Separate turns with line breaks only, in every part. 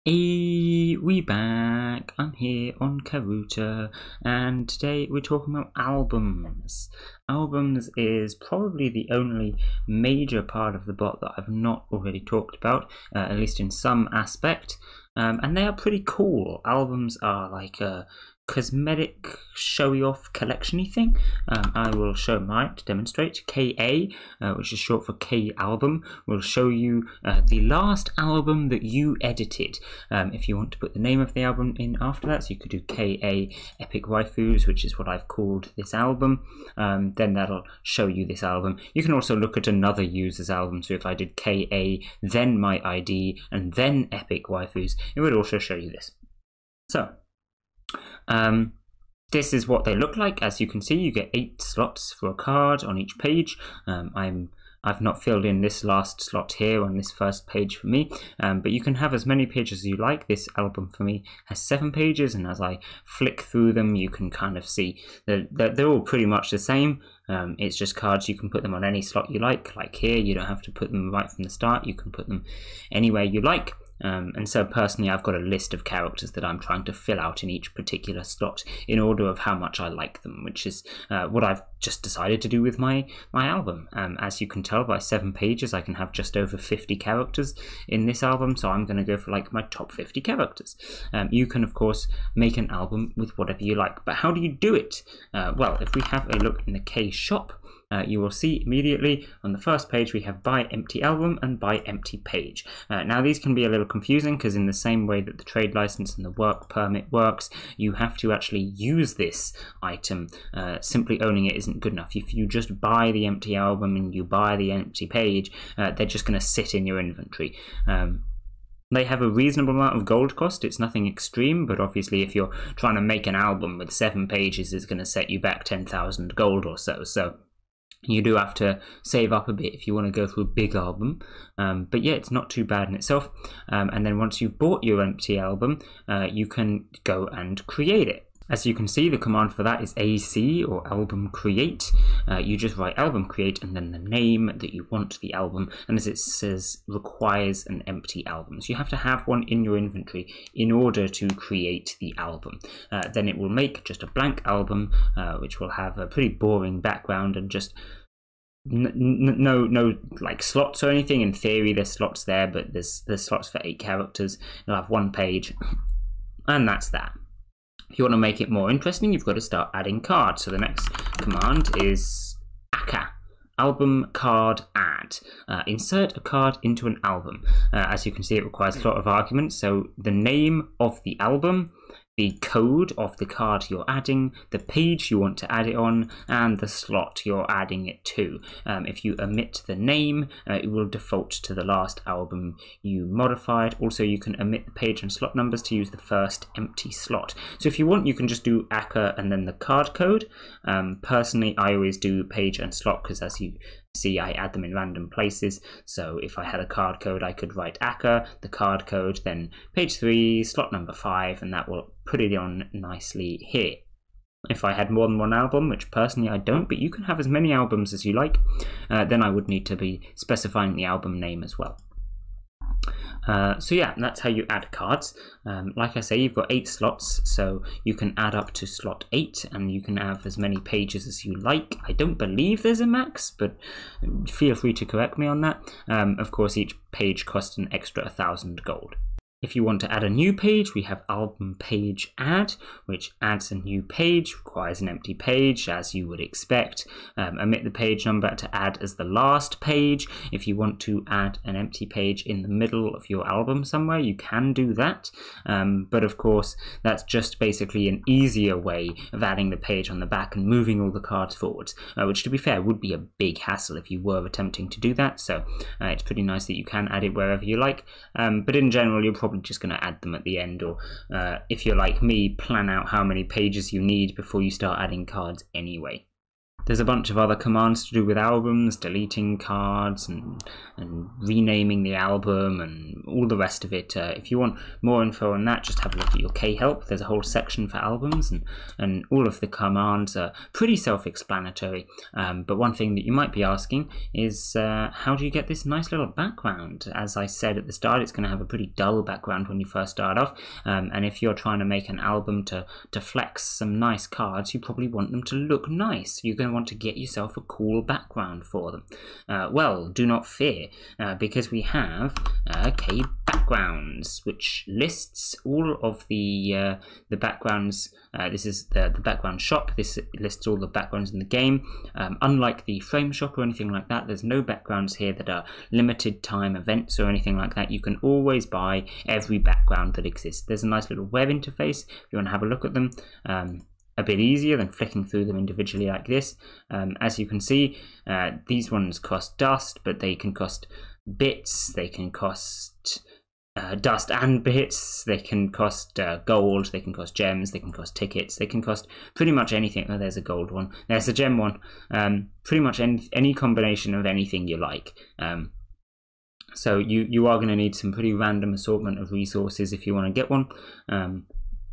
Hey, we back. I'm here on Karuta, and today we're talking about albums. Albums is probably the only major part of the bot that I've not already talked about, at least in some aspect, and they are pretty cool. Albums are like a cosmetic showy-off collection-y thing. I will show mine to demonstrate. KA, which is short for K album, will show you the last album that you edited. If you want to put the name of the album in after that, so you could do KA Epic Waifus, which is what I've called this album, then that'll show you this album. You can also look at another user's album, so if I did KA, then my ID, and then Epic Waifus, it would also show you this. So, this is what they look like. As you can see, you get 8 slots for a card on each page. I've not filled in this last slot here on this first page for me, but you can have as many pages as you like. This album for me has 7 pages, and as I flick through them, you can kind of see that they're all pretty much the same. It's just cards. You can put them on any slot you like here. You don't have to put them right from the start. You can put them anywhere you like. And so personally, I've got a list of characters that I'm trying to fill out in each particular slot in order of how much I like them, which is what I've just decided to do with my album. As you can tell by 7 pages, I can have just over 50 characters in this album, so I'm going to go for like my top 50 characters. You can of course make an album with whatever you like, but how do you do it? Well, if we have a look in the K shop, you will see immediately on the first page we have buy empty album and buy empty page. Now these can be a little confusing because in the same way that the trade license and the work permit works, you have to actually use this item. Simply owning it isn't good enough. If you just buy the empty album and you buy the empty page, they're just going to sit in your inventory. They have a reasonable amount of gold cost. It's nothing extreme, but obviously if you're trying to make an album with 7 pages, it's going to set you back 10,000 gold or so. So you do have to save up a bit if you want to go through a big album, but yeah, it's not too bad in itself. And then once you've bought your empty album, you can go and create it. As you can see, the command for that is AC, or album create. You just write album create and then the name that you want the album, and as it says, requires an empty album. So you have to have one in your inventory in order to create the album. Then it will make just a blank album, which will have a pretty boring background and just no like slots or anything. In theory there's slots there, but there's slots for 8 characters. You'll have 1 page, and that's that. If you want to make it more interesting, you've got to start adding cards. So the next command is aka, album card add. Insert a card into an album. As you can see, it requires a lot of arguments. So the name of the album, the code of the card you're adding, the page you want to add it on, and the slot you're adding it to. If you omit the name, it will default to the last album you modified. Also, you can omit the page and slot numbers to use the first empty slot. So if you want, you can just do aka and then the card code. Personally, I always do page and slot because, as you see, I add them in random places. So if I had a card code, I could write aka, the card code, then page 3, slot number 5, and that will put it on nicely here. If I had more than 1 album, which personally I don't, but you can have as many albums as you like, then I would need to be specifying the album name as well. So yeah, that's how you add cards. Like I say, you've got 8 slots, so you can add up to slot 8, and you can have as many pages as you like. I don't believe there's a max, but feel free to correct me on that. Of course, each page costs an extra 1,000 gold. If you want to add a new page, we have album page add, which adds a new page, requires an empty page, as you would expect. Omit the page number to add as the last page. If you want to add an empty page in the middle of your album somewhere, you can do that. But of course, that's just basically an easier way of adding the page on the back and moving all the cards forwards, which, to be fair, would be a big hassle if you were attempting to do that. So it's pretty nice that you can add it wherever you like. But in general, you're probably just going to add them at the end, or if you're like me, plan out how many pages you need before you start adding cards anyway. There's a bunch of other commands to do with albums, deleting cards and renaming the album and all the rest of it. If you want more info on that, just have a look at your khelp. There's a whole section for albums, and all of the commands are pretty self-explanatory. But one thing that you might be asking is how do you get this nice little background? As I said at the start, it's going to have a pretty dull background when you first start off, and if you're trying to make an album to flex some nice cards, you probably want them to look nice. You're going to want to get yourself a cool background for them. Well, do not fear, because we have K backgrounds, which lists all of the backgrounds. This is the background shop. This lists all the backgrounds in the game. Unlike the frame shop or anything like that, there's no backgrounds here that are limited time events or anything like that. You can always buy every background that exists. There's a nice little web interface if you want to have a look at them. A bit easier than flicking through them individually like this. As you can see, these ones cost dust, but they can cost bits, they can cost dust and bits, they can cost gold, they can cost gems, they can cost tickets, they can cost pretty much anything. Oh, there's a gold one, there's a gem one, pretty much any combination of anything you like. So you are going to need some pretty random assortment of resources if you want to get one.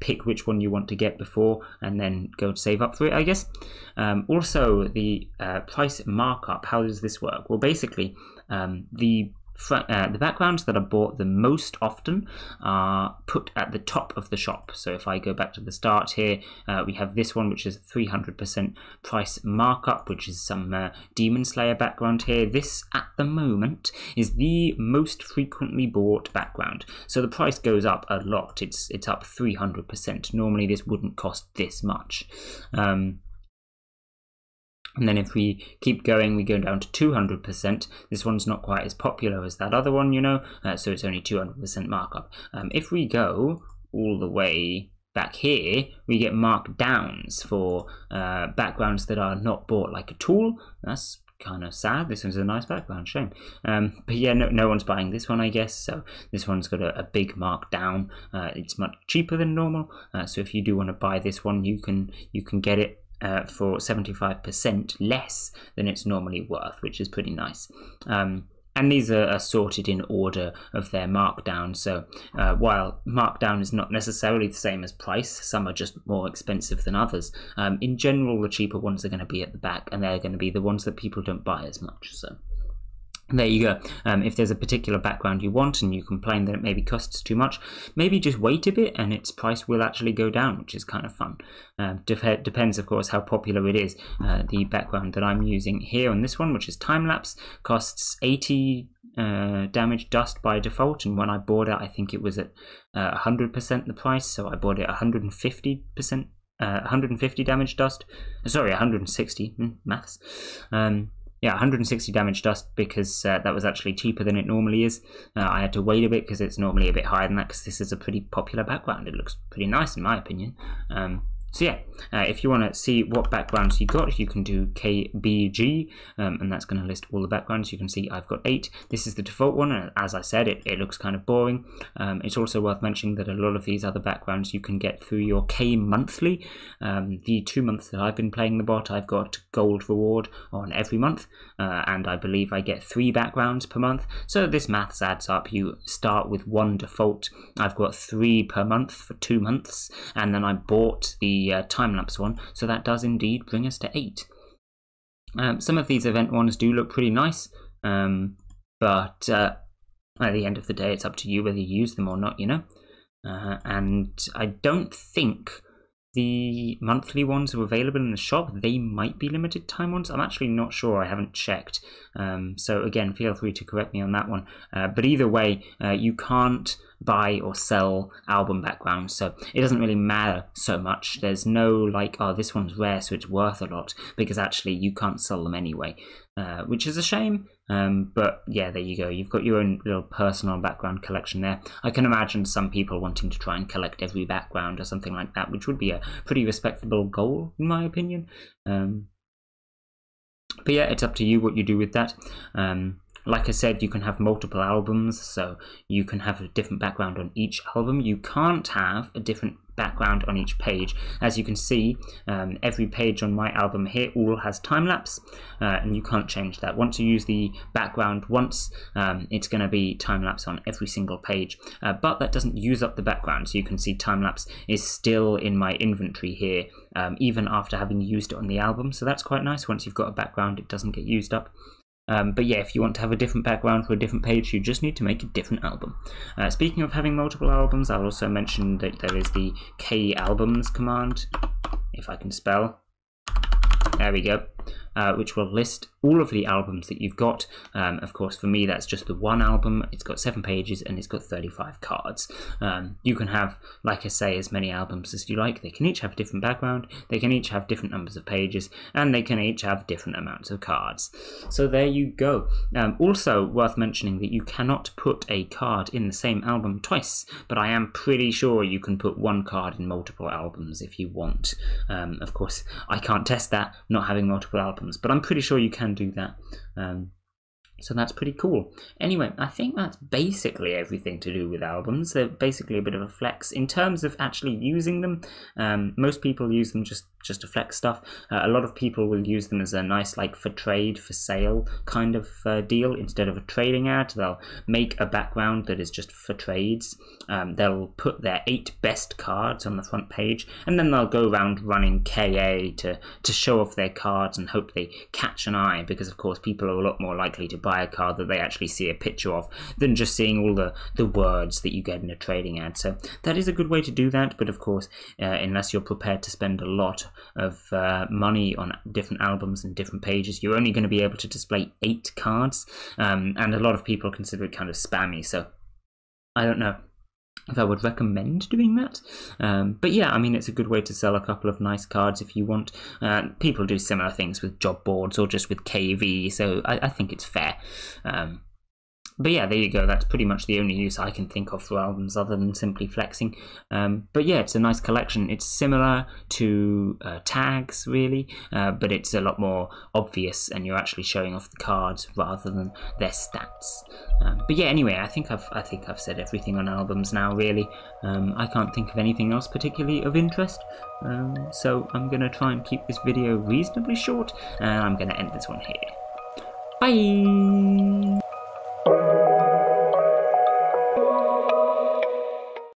Pick which one you want to get before and then go to save up for it, I guess. Also, the price markup, how does this work? Well, basically, the backgrounds that are bought the most often are put at the top of the shop. So if I go back to the start here, we have this one, which is 300% price markup, which is some Demon Slayer background here. This, at the moment, is the most frequently bought background. So the price goes up a lot. It's up 300%. Normally this wouldn't cost this much. And then if we keep going, we go down to 200%. This one's not quite as popular as that other one, you know, so it's only 200% markup. If we go all the way back here, we get markdowns for backgrounds that are not bought, like a tool. That's kind of sad. This one's a nice background, shame. But yeah, no one's buying this one, I guess, so this one's got a big markdown. It's much cheaper than normal, so if you do want to buy this one, you can get it for 75% less than it's normally worth, which is pretty nice. And these are sorted in order of their markdown, so while markdown is not necessarily the same as price, some are just more expensive than others. In general, the cheaper ones are going to be at the back, and they're going to be the ones that people don't buy as much. So there you go. If there's a particular background you want and you complain that it maybe costs too much, maybe just wait a bit and its price will actually go down, which is kind of fun. Depends, of course, how popular it is. The background that I'm using here on this one, which is time-lapse, costs 80 damage dust by default, and when I bought it, I think it was at 100% the price, so I bought it 150%. 150 damage dust. Sorry, 160. Maths. Yeah, 160 damage dust, because that was actually cheaper than it normally is. I had to wait a bit because it's normally a bit higher than that, because this is a pretty popular background. It looks pretty nice in my opinion. So yeah, if you want to see what backgrounds you got, you can do KBG, and that's going to list all the backgrounds. You can see I've got 8. This is the default one, and as I said, it looks kind of boring. It's also worth mentioning that a lot of these other backgrounds you can get through your K monthly. The 2 months that I've been playing the bot, I've got gold reward on every month, and I believe I get 3 backgrounds per month. So this maths adds up. You start with 1 default. I've got 3 per month for 2 months, and then I bought the time-lapse one, so that does indeed bring us to 8. Some of these event ones do look pretty nice, but at the end of the day, it's up to you whether you use them or not, you know. And I don't think the monthly ones are available in the shop. They might be limited time ones. I'm actually not sure. I haven't checked. So again, feel free to correct me on that one. But either way, you can't buy or sell album backgrounds, so it doesn't really matter so much. There's no like, oh, this one's rare, so it's worth a lot, because actually you can't sell them anyway, which is a shame. But yeah, there you go. You've got your own little personal background collection there. I can imagine some people wanting to try and collect every background or something like that, which would be a pretty respectable goal in my opinion. But yeah, it's up to you what you do with that. Like I said, you can have multiple albums, so you can have a different background on each album. You can't have a different background on each page. As you can see, every page on my album here all has time-lapse, and you can't change that. Once you use the background once, it's going to be time-lapse on every single page, but that doesn't use up the background, so you can see time-lapse is still in my inventory here, even after having used it on the album, so that's quite nice. Once you've got a background, it doesn't get used up. But yeah, if you want to have a different background for a different page, you just need to make a different album. Speaking of having multiple albums, I'll also mention that there is the Albums command, if I can spell. There we go. Which will list all of the albums that you've got. Of course, for me, that's just the one album. It's got 7 pages and it's got 35 cards. You can have, like I say, as many albums as you like. They can each have a different background, they can each have different numbers of pages, and they can each have different amounts of cards. So there you go. Also worth mentioning that you cannot put a card in the same album twice, but I am pretty sure you can put one card in multiple albums if you want. Of course, I can't test that, not having multiple albums, but I'm pretty sure you can do that. So that's pretty cool. Anyway, I think that's basically everything to do with albums. They're basically a bit of a flex. In terms of actually using them, most people use them just to flex stuff. A lot of people will use them as a nice, like, for trade, for sale kind of deal. Instead of a trading ad, they'll make a background that is just for trades. They'll put their 8 best cards on the front page, and then they'll go around running KA to show off their cards and hope they catch an eye, because of course people are a lot more likely to buy a card that they actually see a picture of than just seeing all the words that you get in a trading ad. So that is a good way to do that, but of course, unless you're prepared to spend a lot of money on different albums and different pages, you're only going to be able to display 8 cards, and a lot of people consider it kind of spammy, so I don't know if I would recommend doing that. But yeah, I mean, it's a good way to sell a couple of nice cards if you want. People do similar things with job boards or just with KV, so I think it's fair. But yeah, there you go. That's pretty much the only use I can think of for albums other than simply flexing. But yeah, it's a nice collection. It's similar to tags, really, but it's a lot more obvious, and you're actually showing off the cards rather than their stats. But yeah, anyway, I think I've said everything on albums now, really. I can't think of anything else particularly of interest. So I'm going to try and keep this video reasonably short, and I'm going to end this one here. Bye!